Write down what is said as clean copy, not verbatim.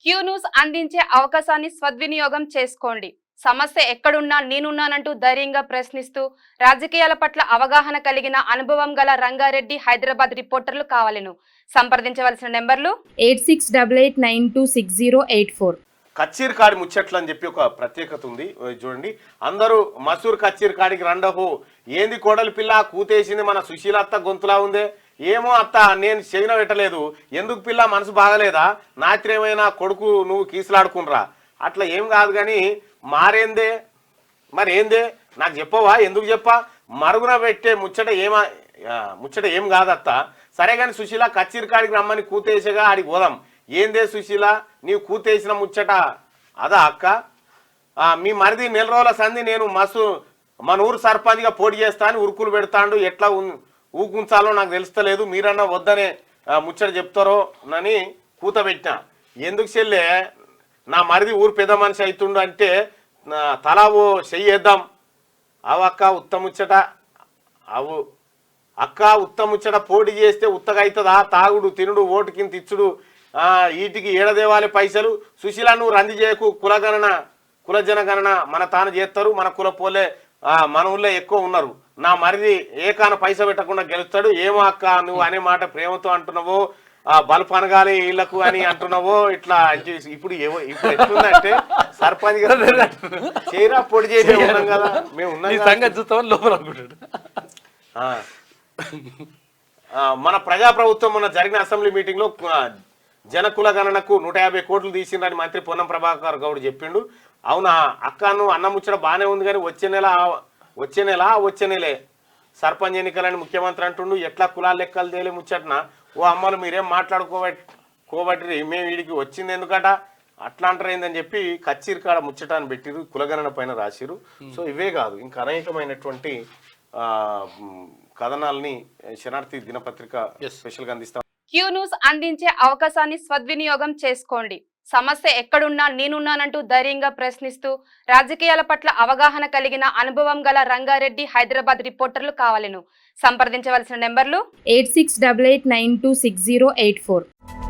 Q news అందించే అవకాశాన్ని సద్వినియోగం చేసుకోండి. సమస్య ఎక్కడున్నా నేనున్నానంటూ ధైర్యంగా ప్రశ్నిస్తూ రాజకీయాల పట్ల అవగాహన కలిగిన అనుభవం గల రంగారెడ్డి హైదరాబాద్ రిపోర్టర్లు కావాలను. సంప్రదించవలసిన నెంబర్లు 8688926084. కచ్చీర్ కాడి ముచ్చట్లు అని చెప్పి ఒక ప్రత్యేకత ఉంది. చూడండి, అందరూ మసూర్ కచ్చీర్ కాడికి రండహో. ఏంది కోడలి పిల్ల కూతేసింది, మన సుశీల అత్త గొంతులా ఉందే. ఏమో అత్త, నేను చెవిన పెట్టలేదు. ఎందుకు పిల్ల మనసు బాగలేదా? నాత్రేమైనా కొడుకు నువ్వు కీసులాడుకునరా? అట్లా ఏం కాదు కానీ మారేందే మరి ఏందే నాకు చెప్పవా? ఎందుకు చెప్పా? మరుగున పెట్టే ముచ్చట ఏం కాదత్త. సరే కానీ సుశీల కచ్చీర్ కాడికి రమ్మని కూతేసగా ఆడికి పోదాం. ఏందే సుశీల నీవు కూతేసిన ముచ్చట అదా అక్క? మీ మరిది నెల రోజుల సంధి నేను మన ఊరు సర్పంచ్గా పోటీ చేస్తా అని ఉరుకులు పెడతాండు. ఎట్లా ఊకుంచాలో నాకు తెలుస్తలేదు. మీరన్నా వద్దనే ముచ్చట చెప్తారో అని కూత పెట్టినా. ఎందుకు చెల్లే, నా మరిది ఊరు పెద్ద మనిషి అవుతుండు అంటే తలా ఓ చెయ్యేద్దాం. అవక్క ఉత్తముచ్చట అవు అక్క ఉత్తముచ్చట పోటీ చేస్తే ఉత్తగా అవుతుందా? తాగుడు తినుడు ఓటు కింద ఇచ్చుడు వీటికి ఏడదేవాలి పైసలు. సుశీల నువ్వు రంది చేయకు. కులజనగణన మన తాను చేస్తారు. మన కుల పోలే మన ఊళ్ళో ఎక్కువ ఉన్నారు. నా మరిది ఏకాన పైస పెట్టకుండా గెలుస్తాడు. ఏమో అక్క నువ్వు అనే మాట ప్రేమతో అంటున్నావో, బల్బ్ అనగాలి వీళ్ళకు అని అంటున్నావో ఇట్లా. ఇప్పుడు ఎట్లుందంటే సర్పంచ్ చేయరా పొడి చేసే ఉన్నాం కదా మేము ఉన్నాం. మన ప్రజాప్రభుత్వం మొన్న జరిగిన అసెంబ్లీ మీటింగ్ లో జనకుల గణనకు 150 కోట్లు తీసిందని మంత్రి పొన్నం ప్రభాకర్ గౌడ్ చెప్పిండు. అవునా అక్కను అన్న ముచ్చట బాగానే ఉంది కానీ వచ్చే నెలే సర్పంచ్ ఎన్నికలని ముఖ్యమంత్రి అంటుండు. ఎట్లా కులాల లెక్కలు తేలే ముచ్చటన ఓ అమ్మలు మీరేం మాట్లాడుకోబట్టి మేము వీడికి వచ్చింది ఎందుకట అట్లా అంటారు ఏందని చెప్పి కచ్చీర్ కాడ ముచ్చటాన్ని పెట్టిరు. కులగణన పైన రాసిరు. సో ఇవే కాదు ఇంకా అనేకమైనటువంటి కథనాలని శనార్థి దినపత్రిక స్పెషల్గా అందిస్తాం. క్యూ న్యూస్ అందించే అవకాశాన్ని సద్వినియోగం చేసుకోండి. సమస్య ఎక్కడున్నా నేనున్నానంటూ ధైర్యంగా ప్రశ్నిస్తూ రాజకీయాల పట్ల అవగాహన కలిగిన అనుభవం గల రంగారెడ్డి హైదరాబాద్ రిపోర్టర్లు కావాలను. సంప్రదించవలసిన నెంబర్లు 8688926084.